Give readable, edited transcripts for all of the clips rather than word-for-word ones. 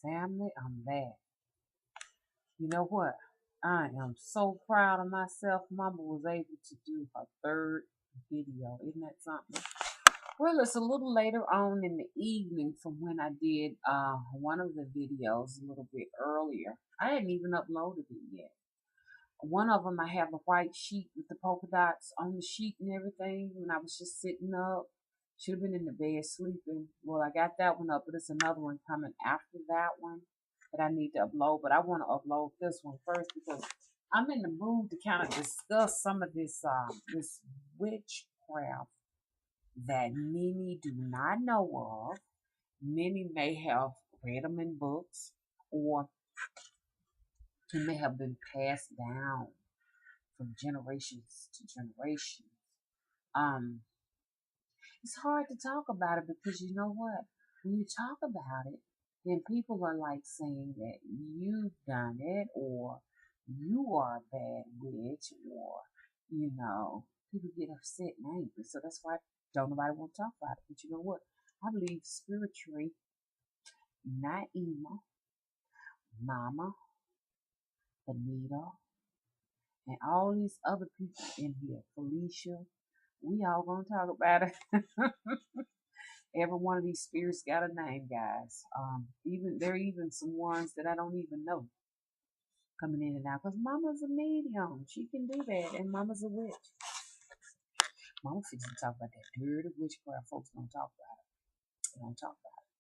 Family, I'm back. You know what? I am so proud of myself. Mama was able to do her third video. Isn't that something? Well, it's a little later on in the evening from when I did one of the videos a little bit earlier. I hadn't even uploaded it yet. One of them, I have a white sheet with the polka dots on the sheet and everything. When I was just sitting up, should have been in the bed sleeping. Well, I got that one up, but there's another one coming after that one that I need to upload. But I want to upload this one first because I'm in the mood to kind of discuss some of this witchcraft that many do not know of. Many may have read them in books, or it may have been passed down from generations to generations. Um, it's hard to talk about it because you know what? When you talk about it, then people are like saying that you've done it, or you are a bad witch, or people get upset and angry. So that's why don't nobody want to talk about it. But you know what? I believe spiritually, Naima, Mama, Anita, and all these other people in here, Felicia, we all gonna talk about it. Every one of these spirits got a name, guys. Even there are even some ones that I don't even know coming in and out. Cause Mama's a medium, she can do that, and Mama's a witch. Mama fixing to talk about that dirty witchcraft. Folks don't talk about it. They don't talk about it.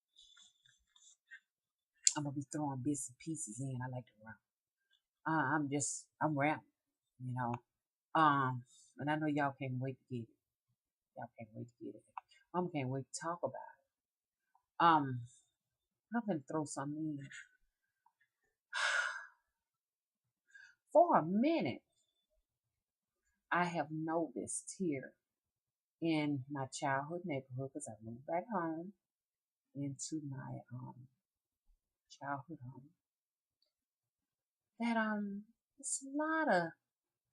I'm gonna be throwing bits and pieces in. I like to run. I'm rapping, you know. And I know y'all can't wait to get it. Y'all can't wait to get it. Mama can't wait to talk about it. I'm gonna throw something in. For a minute, I have noticed here in my childhood neighborhood, because I moved back home into my childhood home, that there's a lot of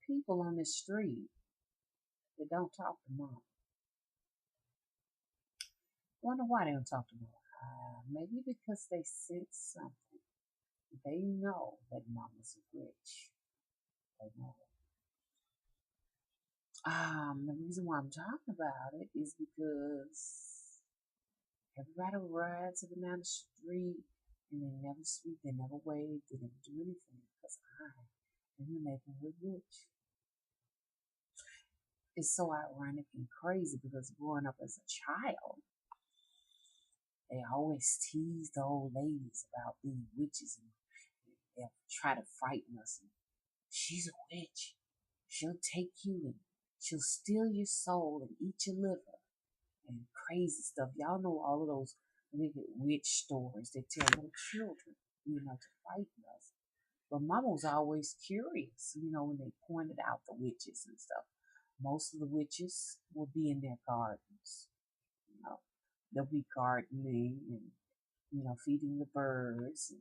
people on the street that don't talk to mom. Wonder why they don't talk to mom. Maybe because they sense something. They know that mama's rich. They know it. The reason why I'm talking about it is because everybody rides up and down the street and they never speak, they never wave, they never do anything because I am the neighborhood witch. It's so ironic and crazy because growing up as a child, they always tease the old ladies about being witches and they'll try to frighten us. And she's a witch. She'll take you and she'll steal your soul and eat your liver and crazy stuff. Y'all know all of those wicked witch stories they tell little children, to frighten us. But Mama was always curious, when they pointed out the witches and stuff. Most of the witches will be in their gardens. They'll be gardening and, feeding the birds and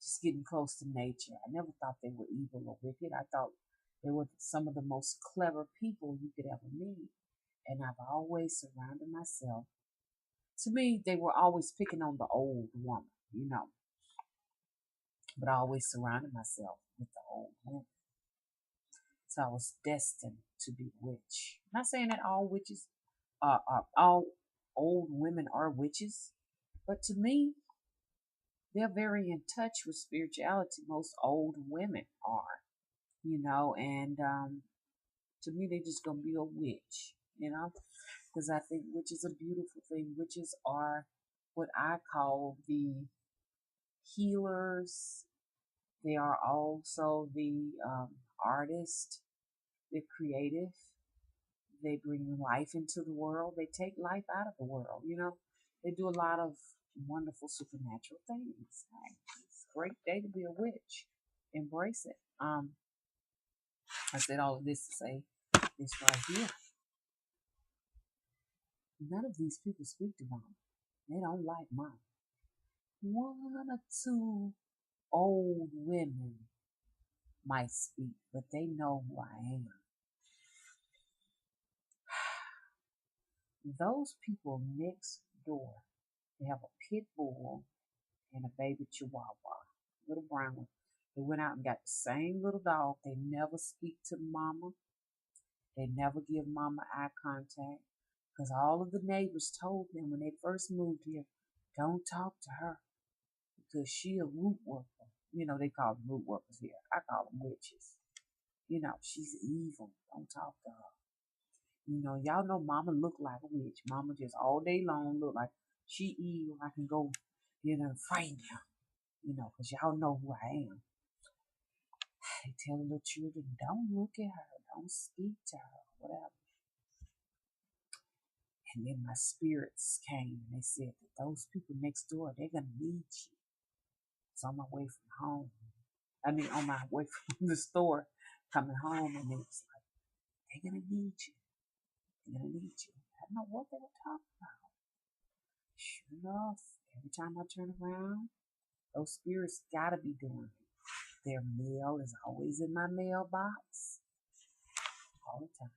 just getting close to nature. I never thought they were evil or wicked. I thought they were some of the most clever people you could ever meet. And I've always surrounded myself. To me, they were always picking on the old woman, but I always surrounded myself with the old women. So I was destined to be a witch. I'm not saying that all witches, all old women are witches, but to me, they're very in touch with spirituality. Most old women are, and to me, they're just gonna be a witch, because I think witch is a beautiful thing. Witches are what I call the healers. They are also the artist. They're creative. They bring life into the world. They take life out of the world. They do a lot of wonderful supernatural things. It's a great day to be a witch. Embrace it. I said all of this to say this right here. None of these people speak to mom. They don't like mom. One or two old women might speak, but they know who I am. Those people next door, they have a pit bull and a baby chihuahua, little brown one. They went out and got the same little dog. They never speak to mama. They never give mama eye contact because all of the neighbors told them when they first moved here, don't talk to her because she a root worker. You know, they call them root workers here. I call them witches. You know, she's evil. Don't talk to her. You know, y'all know mama look like a witch. Mama just all day long look like she evil. I can go, fight now. Because y'all know who I am. They tell the little children, don't look at her. Don't speak to her. Whatever. And then my spirits came and they said that those people next door, they're going to need you. So on my way from home. On my way from the store, coming home, and it's like, they're going to need you. They're going to need you. I don't know what they were talking about. Sure enough, every time I turn around, those spirits got to be doing it. Their mail is always in my mailbox. All the time.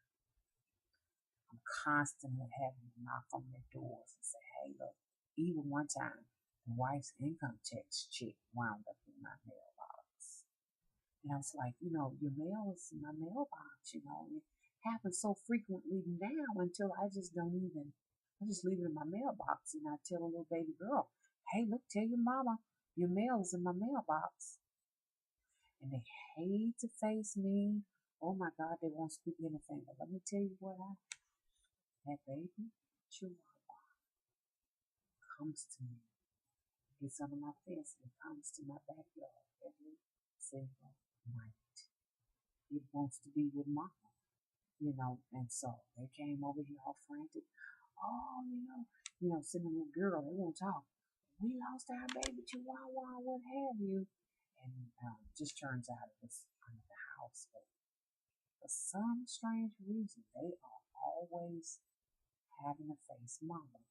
I'm constantly having to knock on their doors and say, hey, look, even one time, the wife's income tax check wound up in my mailbox. And I was like, your mail is in my mailbox, It happens so frequently now until I just leave it in my mailbox. And I tell a little baby girl, hey, look, tell your mama, your mail is in my mailbox. And they hate to face me. Oh my God, they won't speak anything. But let me tell you what happened. That baby chihuahua comes to me, gets under my fence, and comes to my backyard every single night. It wants to be with mama, and so they came over here all frantic. Oh, sending a little girl, they won't talk. We lost our baby chihuahua, what have you. And just turns out it was under the house. But for some strange reason, they are always having to face mama.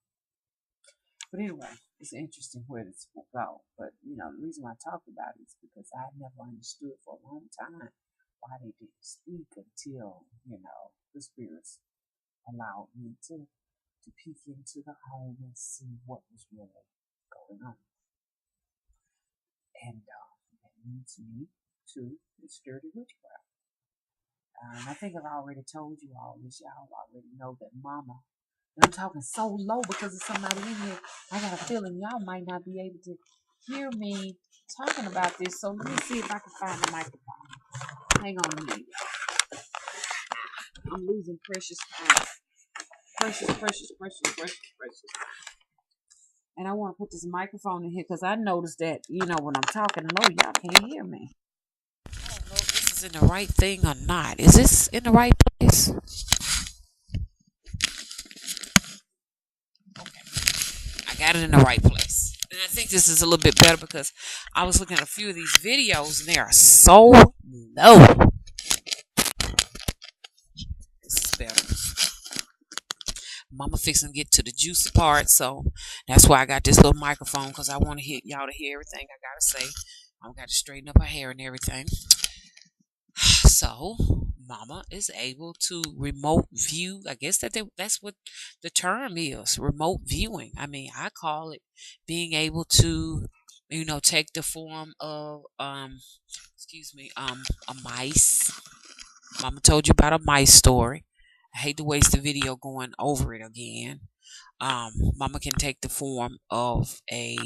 But anyway, it's interesting where this will go. But, the reason why I talked about it is because I never understood for a long time why they didn't speak until, the spirits allowed me to peek into the home and see what was really going on. And that leads me to the sturdy witchcraft. And I think I've already told you all this. Y'all already know that mama. And I'm talking so low because there's somebody in here. I got a feeling y'all might not be able to hear me talking about this. So let me see if I can find the microphone. Hang on a minute. I'm losing precious time. Precious. And I want to put this microphone in here because I noticed that, when I'm talking low, y'all can't hear me. I don't know if this is in the right thing or not. Is this in the right place? Okay. I got it in the right place. And I think this is a little bit better because I was looking at a few of these videos and they are so low. This is better. Mama fixing to get to the juicy part, so that's why I got this little microphone because I want to hear y'all to hear everything I gotta say. I got to straighten up her hair and everything. So Mama is able to remote view. I guess that's what the term is, remote viewing. I call it being able to, take the form of a mice. Mama told you about a mice story. I hate to waste the video going over it again. Mama can take the form of a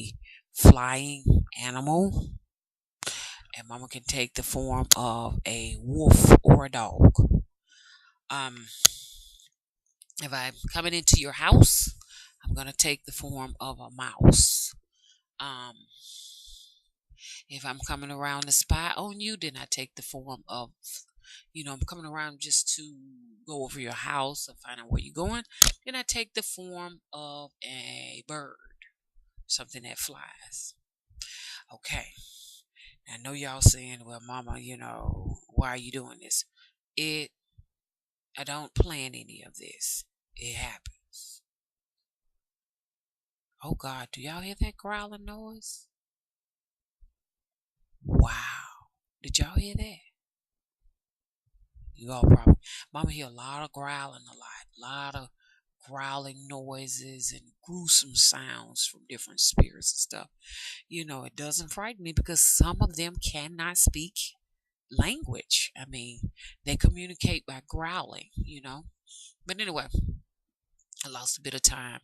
flying animal, and Mama can take the form of a wolf or a dog. If I'm coming into your house, I'm going to take the form of a mouse. If I'm coming around to spy on you, then I take the form of, I'm coming around just to go over your house and find out where you're going. Then I take the form of a bird, something that flies. Okay. I know y'all saying, well, Mama, why are you doing this? I don't plan any of this. It happens. Oh God, do y'all hear that growling noise? Wow. Did y'all hear that? You all probably, Mama hear a lot of growling, a lot of growling noises and gruesome sounds from different spirits and stuff. It doesn't frighten me because some of them cannot speak language. I mean, they communicate by growling. But anyway, I lost a bit of time.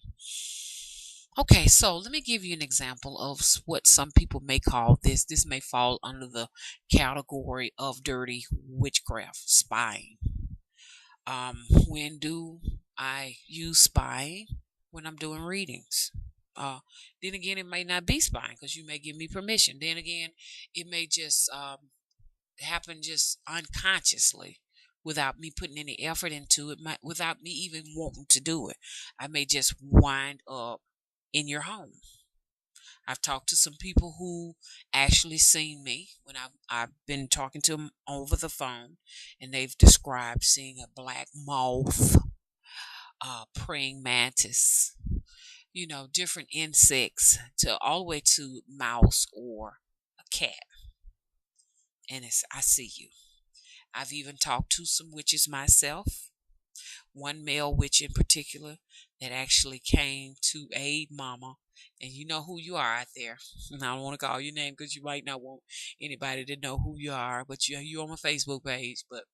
Okay, so let me give you an example of what some people may call this. This may fall under the category of dirty witchcraft, spying. When do I use spying? When I'm doing readings. Uh, then again, it may not be spying because you may give me permission. Then again, it may just happen just unconsciously without me putting any effort into it, without me even wanting to do it. I may just wind up in your home. I've talked to some people who actually seen me when I've been talking to them over the phone, and they've described seeing a black moth, praying mantis, different insects, to all the way to mouse or a cat. And I see you. I've even talked to some witches myself. One male witch in particular that actually came to aid Mama. And you know who you are out there. And I don't want to call your name because you might not want anybody to know who you are, but you're on my Facebook page. But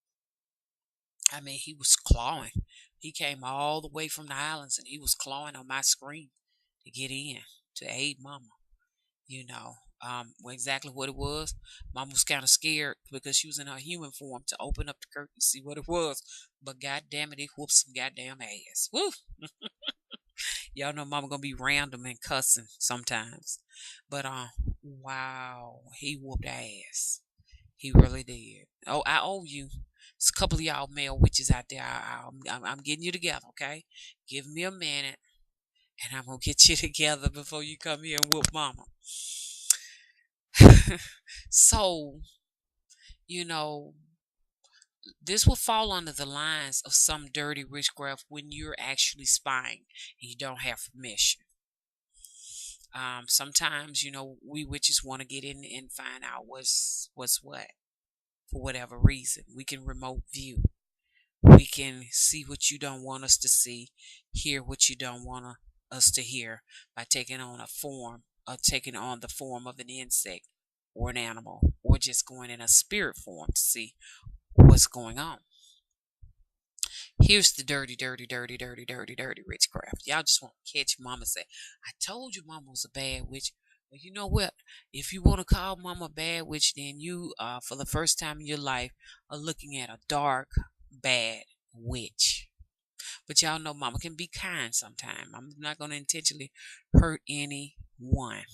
I mean, he was clawing. He came all the way from the islands and he was clawing on my screen to get in to aid Mama. Exactly what it was. Mom was kind of scared because she was in her human form to open up the curtain and see what it was. But god damn it, whooped some goddamn ass. Woo! Y'all know Mama gonna be random and cussing sometimes. But wow, he whooped ass. He really did. Oh, I owe you. It's a couple of y'all male witches out there. I'm getting you together, okay? Give me a minute, and I'm gonna get you together before you come here and whoop Mama. So, you know, this will fall under the lines of some dirty witchcraft when you're actually spying and you don't have permission. Sometimes, we witches want to get in and find out what's what for whatever reason. We can remote view. We can see what you don't want us to see, hear what you don't want us to hear by taking on a form, or taking on the form of an insect or an animal, or just going in a spirit form to see what's going on. Here's the dirty, dirty, dirty, dirty, dirty, dirty witchcraft. Y'all just want to catch Mama say, I told you Mama was a bad witch. Well, you know what? If you want to call Mama a bad witch, then you, for the first time in your life, are looking at a dark, bad witch. But y'all know Mama can be kind sometimes. I'm not going to intentionally hurt anyone.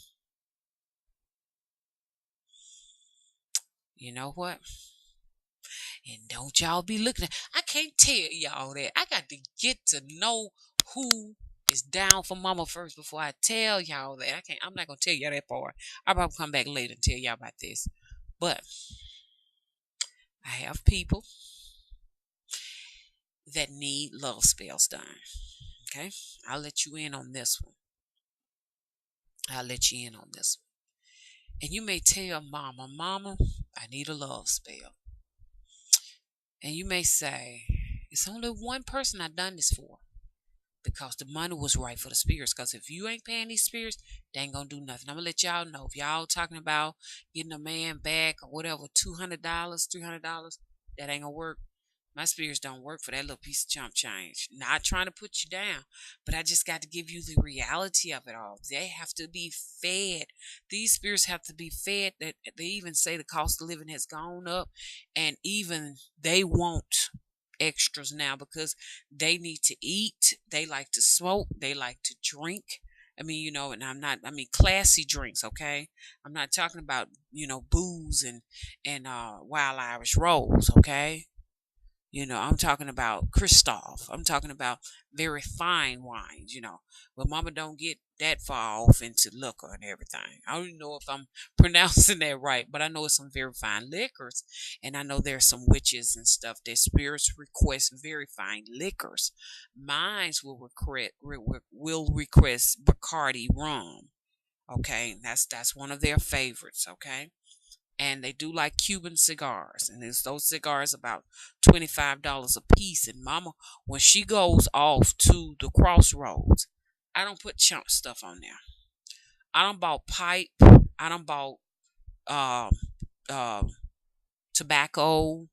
You know what? And don't y'all be looking at, I can't tell y'all that. I got to get to know who is down for Mama first before I tell y'all that. I'm not gonna tell y'all that part. I'll probably come back later and tell y'all about this. But I have people that need love spells done. Okay? I'll let you in on this one. I'll let you in on this one. And you may tell Mama, I need a love spell. And you may say, it's only one person I've done this for. Because the money was right for the spirits. Because if you ain't paying these spirits, they ain't gonna do nothing. I'm gonna let y'all know. If y'all talking about getting a man back or whatever, $200, $300, that ain't gonna work. My spirits don't work for that little piece of chump change. Not trying to put you down, but I just got to give you the reality of it all. They have to be fed. These spirits have to be fed. That they even say the cost of living has gone up, and even they want extras now because they need to eat. They like to smoke. They like to drink. I mean, and I mean, classy drinks, okay? I'm not talking about, booze and Wild Irish rolls, okay? I'm talking about Christoph. I'm talking about very fine wines. But Mama don't get that far off into liquor and everything. I don't even know if I'm pronouncing that right, but I know it's some very fine liquors. And I know there's some witches and stuff that spirits request very fine liquors. Mines will request Bacardi rum. Okay, that's one of their favorites. Okay, and they do like Cuban cigars, and it's those cigars about $25 a piece. And Mama, when she goes off to the crossroads, I don't put chump stuff on there. I don't bought pipe. I don't bought um uh, tobacco.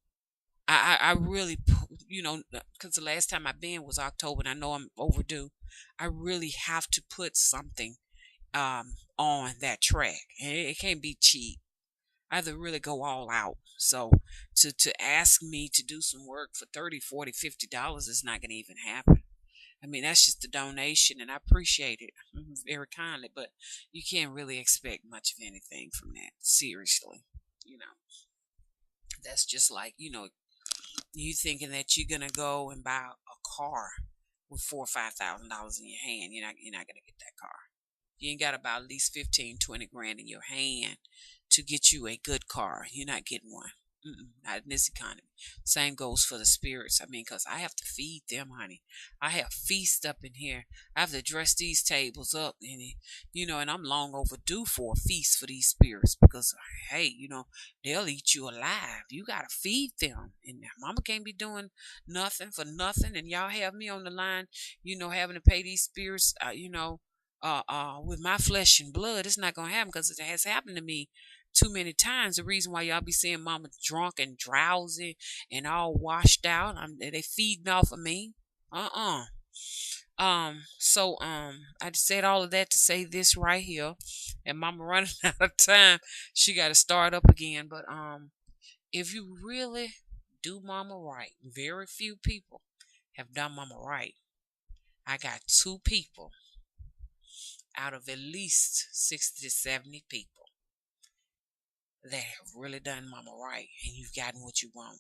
I really, because the last time I've been was October, and I know I'm overdue. I really have to put something on that track, and it can't be cheap. I have to really go all out. So to ask me to do some work for 30, 40, $50 is not going to even happen. I mean, that's just a donation, and I appreciate it very kindly, but you can't really expect much of anything from that. Seriously, you know, that's just like, you thinking that you're gonna go and buy a car with $4 or $5,000 in your hand. You're not gonna get that car. You ain't got about at least 15, 20 grand in your hand to get you a good car. You're not getting one. Not in this economy. Same goes for the spirits. I mean, because I have to feed them, honey. I have feast up in here. I have to dress these tables up, and I'm long overdue for a feast for these spirits because, hey, they'll eat you alive. You got to feed them. And mama can't be doing nothing for nothing. And y'all have me on the line, having to pay these spirits, with my flesh and blood. It's not going to happen because it has happened to me too many times. The reason why y'all be seeing mama drunk and drowsy and all washed out, they feeding off of me. I just said all of that to say this right here, and mama running out of time. She got to start up again. But if you really do mama right, very few people have done mama right. I got two people out of at least 60 to 70 people that have really done mama right, and you've gotten what you want.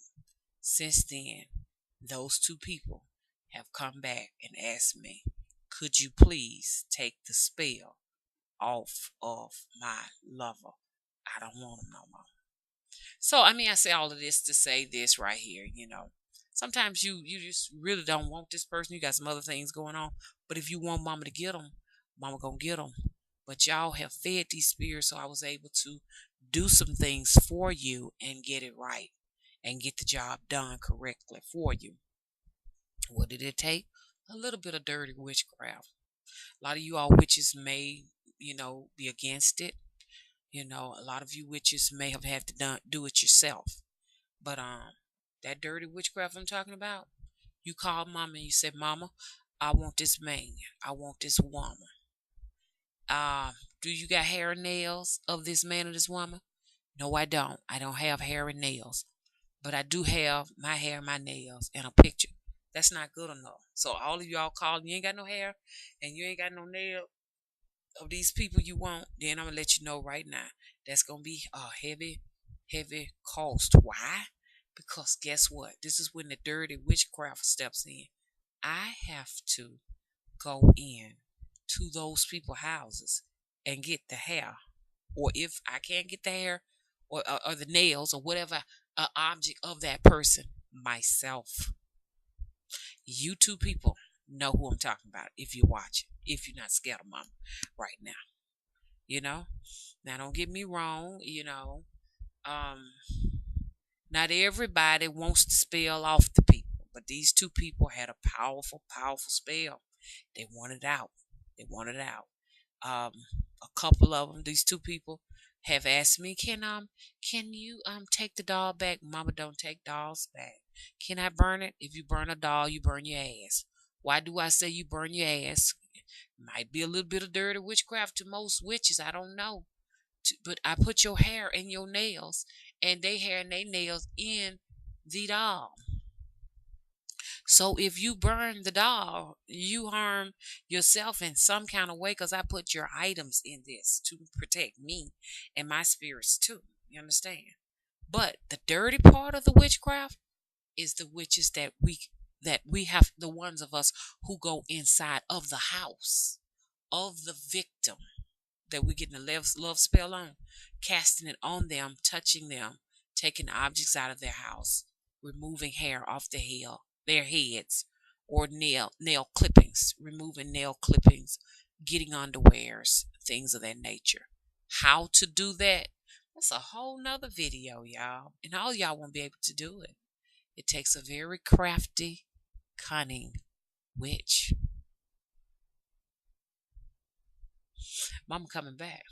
Since then, those two people have come back and asked me, could you please take the spell off of my lover? I don't want him no more. So, I mean, I say all of this to say this right here, Sometimes you just really don't want this person. You got some other things going on. But if you want mama to get them, mama gonna get them. But y'all have fed these spirits, so I was able to do some things for you and get it right and get the job done correctly for you. What did it take? A little bit of dirty witchcraft. A lot of you all witches may, be against it. A lot of you witches may have had to do it yourself. But that dirty witchcraft I'm talking about, you call mama and you say, Mama, I want this man. I want this woman. Do you got hair and nails of this man or this woman? No, I don't. I don't have hair and nails. But I do have my hair and my nails and a picture. That's not good enough. So all of y'all calling, you ain't got no hair and you ain't got no nail of these people you want, then I'm gonna let you know right now. That's gonna be a heavy, heavy cost. Why? Because guess what? This is when the dirty witchcraft steps in. I have to go in to those people's houses and get the hair, or if I can't get the hair or the nails or whatever object of that person myself. You two people know who I'm talking about if you're watching, if you're not scared of mama right now. You know? Now don't get me wrong, um not everybody wants to spell off the people, but these two people had a powerful, powerful spell. They want it out. They want it out. Um, a couple of them, these two people, have asked me, can you take the doll back? Mama don't take dolls back. Can I burn it? If you burn a doll, you burn your ass. Why do I say you burn your ass? Might be a little bit of dirty witchcraft to most witches. I don't know. But I put your hair and your nails and they hair and they nails in the doll. So if you burn the doll, you harm yourself in some kind of way because I put your items in this to protect me and my spirits too. You understand? But the dirty part of the witchcraft is the witches that we have, the ones of us who go inside of the house of the victim that we're getting a love spell on, casting it on them, touching them, taking objects out of their house, removing hair off their heads, or nail clippings, removing nail clippings, getting underwears, things of that nature. How to do that? That's a whole nother video, y'all. And all y'all won't be able to do it. It takes a very crafty, cunning witch. Mama coming back.